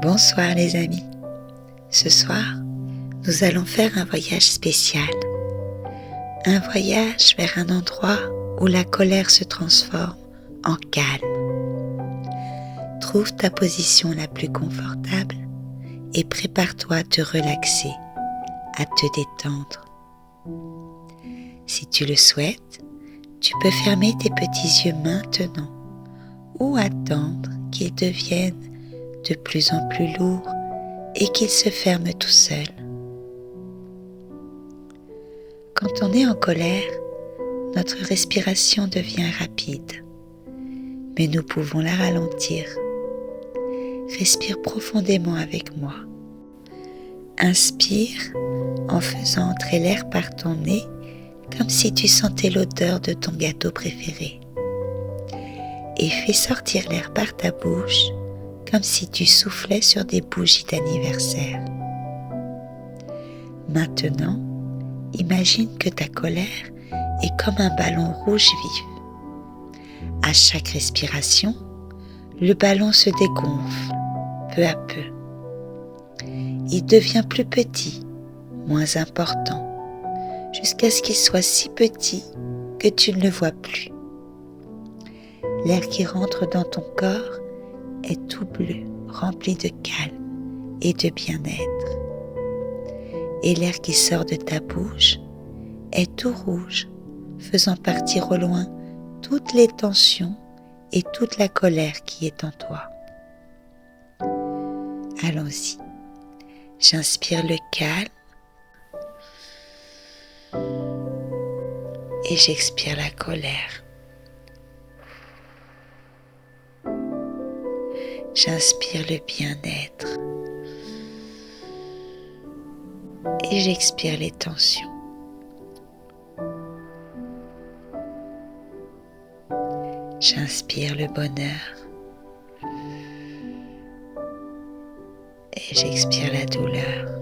Bonsoir les amis. Ce soir, nous allons faire un voyage spécial. Un voyage vers un endroit où la colère se transforme en calme. Trouve ta position la plus confortable et prépare-toi à te relaxer, à te détendre. Si tu le souhaites, tu peux fermer tes petits yeux maintenant ou attendre qu'ils deviennent de plus en plus lourds et qu'ils se ferment tout seuls. Quand on est en colère, notre respiration devient rapide, mais nous pouvons la ralentir. Respire profondément avec moi. Inspire en faisant entrer l'air par ton nez comme si tu sentais l'odeur de ton gâteau préféré. Et fais sortir l'air par ta bouche comme si tu soufflais sur des bougies d'anniversaire. Maintenant, imagine que ta colère est comme un ballon rouge vif. À chaque respiration, le ballon se dégonfle peu à peu. Il devient plus petit, moins important, jusqu'à ce qu'il soit si petit que tu ne le vois plus. L'air qui rentre dans ton corps est tout bleu, rempli de calme et de bien-être. Et l'air qui sort de ta bouche est tout rouge, faisant partir au loin toutes les tensions et toute la colère qui est en toi. Allons-y. J'inspire le calme et j'expire la colère. J'inspire le bien-être et j'expire les tensions. J'inspire le bonheur et j'expire la douleur.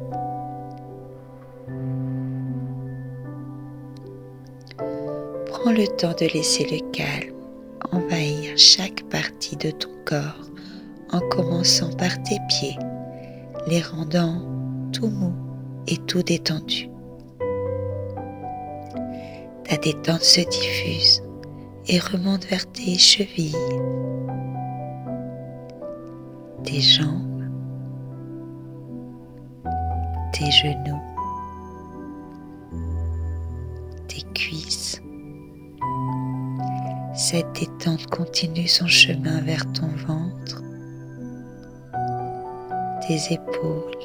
Prends le temps de laisser le calme envahir chaque partie de ton corps en commençant par tes pieds, les rendant tout mous et tout détendus. Ta détente se diffuse et remonte vers tes chevilles, tes jambes, tes genoux, tes cuisses. Cette détente continue son chemin vers ton ventre, tes épaules,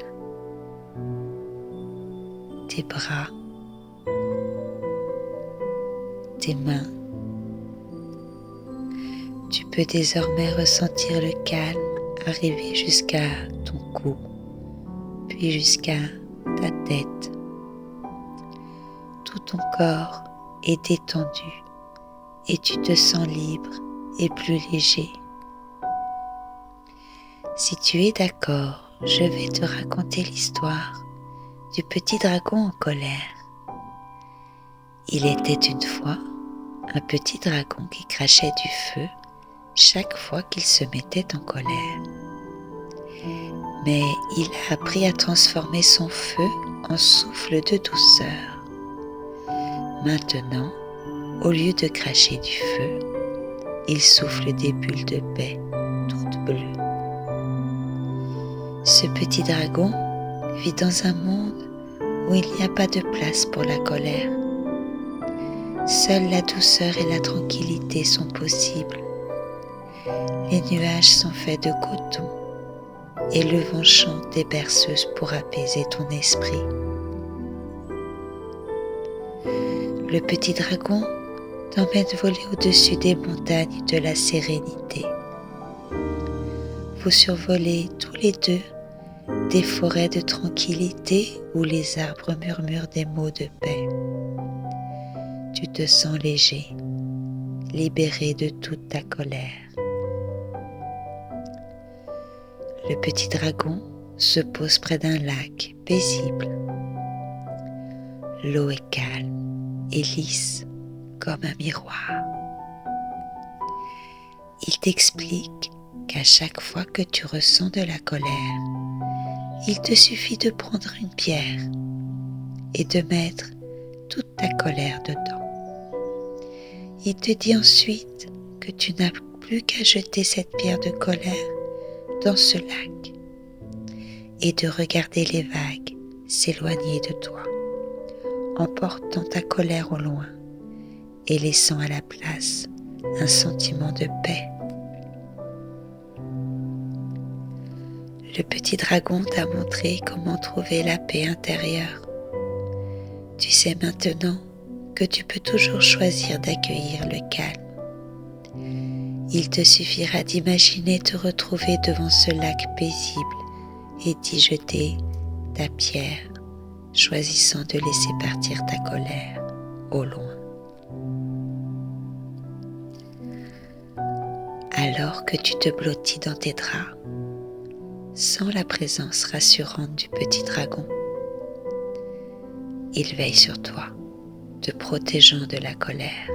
tes bras, tes mains. Tu peux désormais ressentir le calme arriver jusqu'à ton cou, puis jusqu'à ta tête. Tout ton corps est détendu et tu te sens libre et plus léger. Si tu es d'accord, je vais te raconter l'histoire du petit dragon en colère. Il était une fois un petit dragon qui crachait du feu chaque fois qu'il se mettait en colère. Mais il a appris à transformer son feu en souffle de douceur. Maintenant, au lieu de cracher du feu, il souffle des bulles de paix toutes bleues. Ce petit dragon vit dans un monde où il n'y a pas de place pour la colère. Seule la douceur et la tranquillité sont possibles. Les nuages sont faits de coton et le vent chante des berceuses pour apaiser ton esprit. Le petit dragon t'emmène voler au-dessus des montagnes de la sérénité. Vous survolez tous les deux des forêts de tranquillité où les arbres murmurent des mots de paix. Tu te sens léger, libéré de toute ta colère. Le petit dragon se pose près d'un lac paisible. L'eau est calme et lisse comme un miroir. Il t'explique qu'à chaque fois que tu ressens de la colère, il te suffit de prendre une pierre et de mettre toute ta colère dedans. Il te dit ensuite que tu n'as plus qu'à jeter cette pierre de colère dans ce lac et de regarder les vagues s'éloigner de toi, emportant ta colère au loin et laissant à la place un sentiment de paix. Le petit dragon t'a montré comment trouver la paix intérieure. Tu sais maintenant que tu peux toujours choisir d'accueillir le calme. Il te suffira d'imaginer te retrouver devant ce lac paisible et d'y jeter ta pierre, choisissant de laisser partir ta colère au loin. Alors que tu te blottis dans tes draps, sens la présence rassurante du petit dragon. Il veille sur toi, te protégeant de la colère.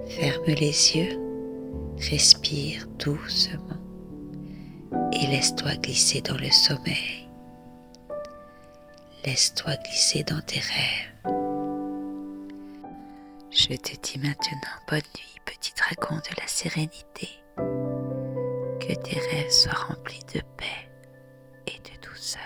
Ferme les yeux, respire doucement et laisse-toi glisser dans le sommeil. Laisse-toi glisser dans tes rêves. Je te dis maintenant bonne nuit, petit dragon de la sérénité. Que tes rêves soient remplis de paix et de douceur.